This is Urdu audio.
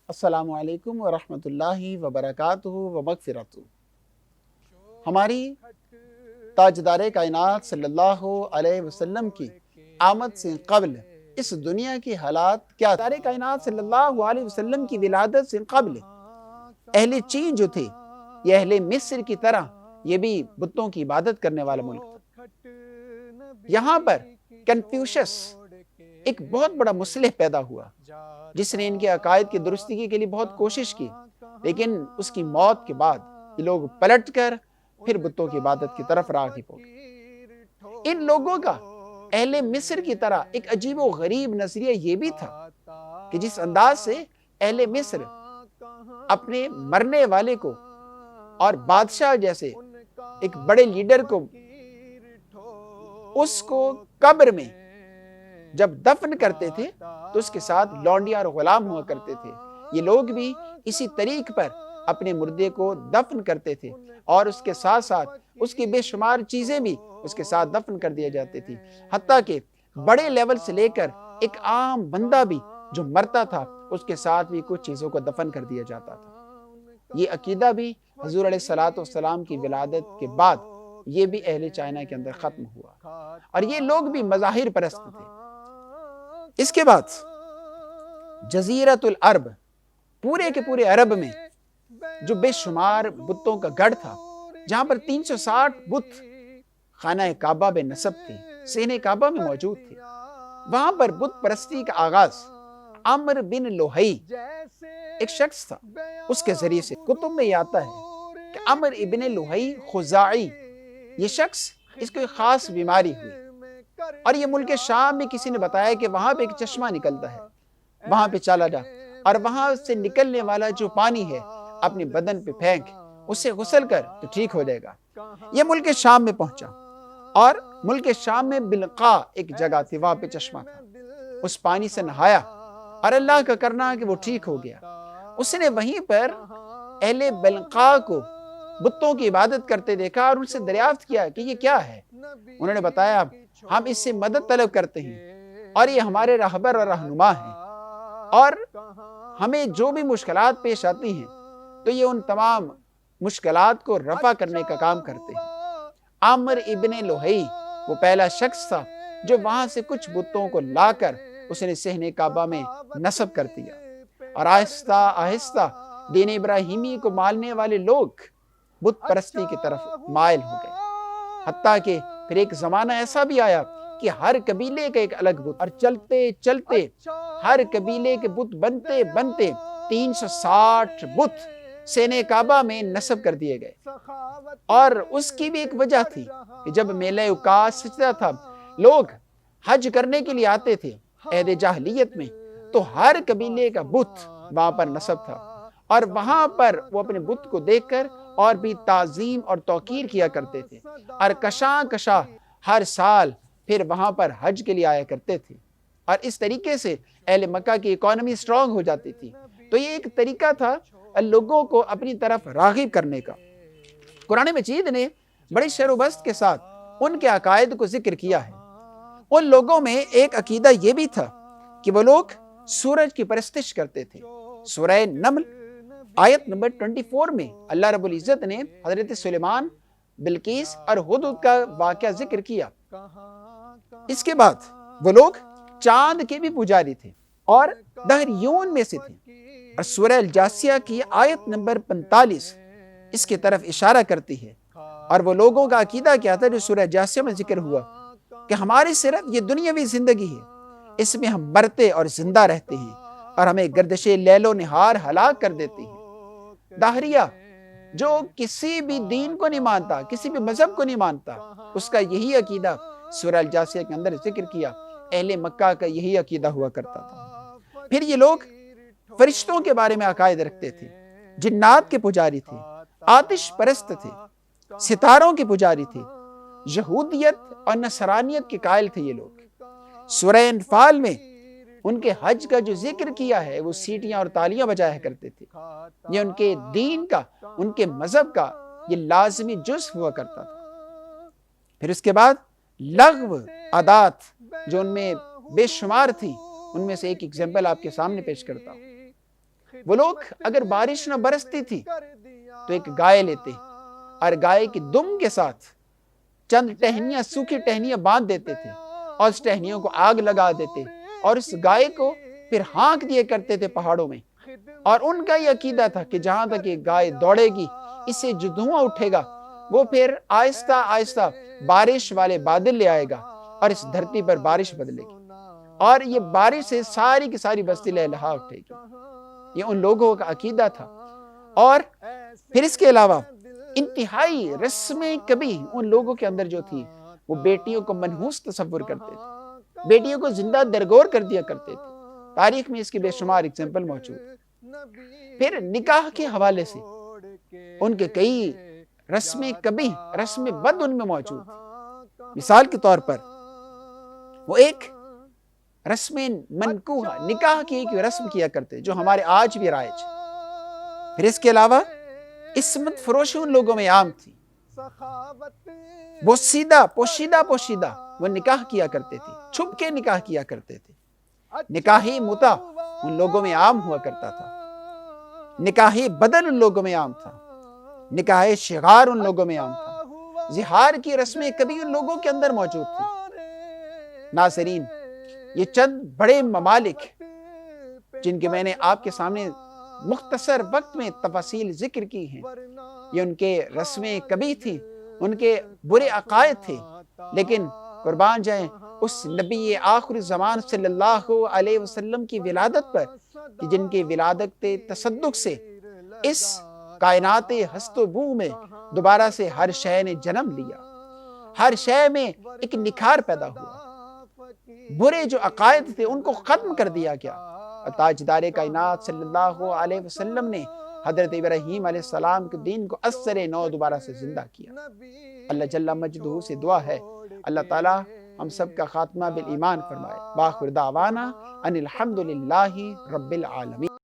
السلام علیکم ورحمۃ اللہ وبرکاتہ ومغفرتہ۔ ہماری تاجدار کائنات صلی اللہ علیہ وسلم کی آمد سے قبل اس دنیا کی حالات کیا؟ تاجدار کائنات صلی اللہ علیہ وسلم کی ولادت سے قبل اہل چین جو تھے یہ اہل مصر کی طرح یہ بھی بتوں کی عبادت کرنے والا ملک تھا۔ یہاں پر کنفیوشس ایک بہت بڑا مصلح پیدا ہوا جس نے ان کے عقائد کی درستگی کے لیے بہت کوشش کی، لیکن اس کی موت کے بعد یہ لوگ پلٹ کر پھر بتوں کی عبادت کی طرف راغب ہو گئے۔ ان لوگوں کا اہل مصر کی طرح ایک عجیب و غریب نظریہ یہ بھی تھا کہ جس انداز سے اہل مصر اپنے مرنے والے کو اور بادشاہ جیسے ایک بڑے لیڈر کو اس کو قبر میں جب دفن کرتے تھے تو اس کے ساتھ لونڈیاں اور غلام ہوا کرتے تھے، یہ لوگ بھی اسی طریق پر اپنے مردے کو دفن کرتے تھے اور اس کے ساتھ ساتھ اس کی بے شمار چیزیں بھی اس کے ساتھ دفن کر دیا جاتی تھی، حتیٰ کہ بڑے لیول سے لے کر ایک عام بندہ بھی جو مرتا تھا اس کے ساتھ بھی کچھ چیزوں کو دفن کر دیا جاتا تھا۔ یہ عقیدہ بھی حضور علیہ الصلوۃ والسلام کی ولادت کے بعد یہ بھی اہل چائنا کے اندر ختم ہوا اور یہ لوگ بھی مظاہر پرست تھے۔ اس کے بعد جزیرت العرب، پورے کے پورے عرب میں جو بے شمار بتوں کا گڑھ تھا، جہاں پر 360 بت خانہ کعبہ بے نسب تھے، سینہ کعبہ میں موجود تھے، وہاں پر بت پرستی کا آغاز عمرو بن لوہی ایک شخص تھا، اس کے ذریعے سے کتب میں یہ آتا ہے کہ عمرو ابن لوہی خزاعی، یہ شخص اس کو ایک خاص بیماری ہوئی اور یہ ملک شام میں کسی نے بتایا کہ وہاں پہ ایک چشمہ نکلتا ہے، وہاں پہ چلا جا اور وہاں سے نکلنے والا جو پانی ہے اپنے بدن پہ پھینک، اس سے غسل کر تو ٹھیک ہو جائے گا۔ یہ ملک شام میں پہنچا اور ملک شام میں بلقاء ایک جگہ تھی، وہاں پہ چشمہ تھا، اس پانی سے نہایا اور اللہ کا کرنا کہ وہ ٹھیک ہو گیا۔ اس نے وہیں پر اہل بلقاء کو بتوں کی عبادت کرتے دیکھا اور ان سے دریافت کیا کہ یہ کیا ہے۔ انہوں نے بتایا ہم اس سے مدد طلب کرتے ہیں اور یہ ہمارے راہبر اور رہنما ہیں اور ہمیں جو بھی مشکلات پیش آتی ہیں تو یہ ان تمام مشکلات کو رفع کرنے کا کام کرتے ہیں۔ عمرو ابن لوہی وہ پہلا شخص تھا جو وہاں سے کچھ بتوں کو لا کر اس نے صحن کعبہ میں نصب کر دیا اور آہستہ آہستہ دین ابراہیمی کو ماننے والے لوگ بت پرستی کی طرف مائل ہو گئے، حتیٰ کہ پھر ایک زمانہ ایسا بھی آیا کہ ہر قبیلے کا ایک الگ بت، اور چلتے چلتے ہر قبیلے کے بت بنتے بنتے 360 بت سینہ کعبہ میں نصب کر دیے گئے۔ اور اس کی بھی ایک وجہ تھی کہ جب میلہ عکاظ سجدہ تھا، لوگ حج کرنے کے لیے آتے تھے عہد جاہلیت میں، تو ہر قبیلے کا بت وہاں پر نصب تھا اور وہاں پر وہ اپنے بت کو دیکھ کر اور بھی تعظیم اور توقیر کیا کرتے تھے اور کشاں کشاں ہر سال پھر وہاں پر حج کے لیے آیا کرتے تھے، اور اس طریقے سے اہل مکہ کی اکانومی سٹرونگ ہو جاتی تھی۔ تو یہ ایک طریقہ تھا لوگوں کو اپنی طرف راغب کرنے کا۔ قرآن مجید نے بڑی شر و بست کے ساتھ ان کے عقائد کو ذکر کیا ہے۔ ان لوگوں میں ایک عقیدہ یہ بھی تھا کہ وہ لوگ سورج کی پرستش کرتے تھے۔ سورہ نمل آیت نمبر 24 میں اللہ رب العزت نے حضرت سلیمان، بلقیس اور ہدہد کا واقعہ ذکر کیا۔ اس کے بعد وہ لوگ چاند کے بھی پجاری تھے اور دہریون میں سے تھے، اور سورہ الجاسیہ کی آیت نمبر 45 اس کی طرف اشارہ کرتی ہے۔ اور وہ لوگوں کا عقیدہ کیا تھا جو سورہ جاسیہ میں ذکر ہوا کہ ہماری صرف یہ دنیاوی زندگی ہے، اس میں ہم مرتے اور زندہ رہتے ہیں اور ہمیں گردش لیل و نہار ہلاک کر دیتی ہے۔ دہریہ جو کسی بھی دین کو نہیں مانتا، کسی بھی مذہب کو نہیں مانتا، اس کا یہی عقیدہ سورہ الجاسیہ کے اندر ذکر کیا، اہل مکہ کا یہی عقیدہ ہوا کرتا تھا۔ پھر یہ لوگ فرشتوں کے بارے میں عقائد رکھتے تھے، جنات کے پجاری تھے، آتش پرست تھے، ستاروں کے پجاری تھے، یہودیت اور نصرانیت کے قائل تھے یہ لوگ۔ سورہ انفال میں ان کے حج کا جو ذکر کیا ہے وہ سیٹیاں اور تالیاں بجایا کرتے تھے، یہ ان کے دین کا، ان کے مذہب کا یہ لازمی جزء ہوا کرتا تھا۔ پھر اس کے بعد لغو عادات جو ان میں بے شمار تھی، ان میں سے ایک ایگزامپل آپ کے سامنے پیش کرتا ہوں۔ وہ لوگ اگر بارش نہ برستی تھی تو ایک گائے لیتے اور گائے کی دم کے ساتھ چند ٹہنیاں، سوکھی ٹہنیاں باندھ دیتے تھے اور اس ٹہنیوں کو آگ لگا دیتے اور اس گائے کو پھر ہانک دیے کرتے تھے پہاڑوں میں. اور ان کا یہ عقیدہ تھا کہ جہاں تک یہ گائے دوڑے گی، اس سے جو دھواں اٹھے گا وہ پھر آہستہ آہستہ بارش والے بادل لے آئے گا اور اس دھرتی پر بارش بدلے گی، اور یہ بارش سے ساری کی ساری بستی لہلہا اٹھے گی. یہ ان لوگوں کا عقیدہ تھا. اور پھر اس کے علاوہ انتہائی رسمیں کبھی ان لوگوں کے اندر جو تھی، وہ بیٹیوں کو منحوس تصور کرتے تھے، بیٹیوں کو زندہ درگور کر دیا کرتے تھے. تاریخ میں اس کی بے شمار اگزامپل موجود. پھر نکاح کے حوالے سے ان کے کئی رسمیں کبھی، رسم بد ان میں موجود تھی. مثال کے طور پر وہ ایک رسم منکوحہ، نکاح کی ایک رسم کیا کرتے جو ہمارے آج بھی رائج. پھر اس کے علاوہ عصمت فروشی ان لوگوں میں عام تھی. وہ سیدھا پوشیدہ وہ نکاح کیا کرتے تھے، چھپ کے نکاح کیا کرتے تھے. نکاحی متع ان لوگوں میں عام ہوا کرتا تھا. نکاحی بدل ان لوگوں میں عام تھا. نکاح شغار ان لوگوں میں عام تھا. زہار کی رسمیں کبھی ان لوگوں کے اندر موجود تھی. ناظرین، یہ چند بڑے ممالک جن کے میں نے آپ کے سامنے مختصر وقت میں تفاصیل ذکر کی ہیں، یہ ان کے رسمیں کبھی تھیں، ان کے برے عقائد تھے، لیکن قربان جائیں اس نبی آخر زمان صلی اللہ علیہ وسلم کی ولادت پر کہ جن کی ولادت تصدق سے اس کائنات ہست و بو میں دوبارہ سے ہر شے نے جنم لیا، ہر شے میں ایک نکھار پیدا ہوا. برے جو عقائد تھے ان کو ختم کر دیا گیا. تاجدار کائنات صلی اللہ علیہ وسلم نے حضرت ابراہیم علیہ السلام کے دین کو اثر نو دوبارہ سے زندہ کیا. اللہ جل مجدہ سے دعا ہے اللہ تعالی ہم سب کا خاتمہ بالایمان فرمائے. باخر دعوانا ان الحمد للہ رب العالمین.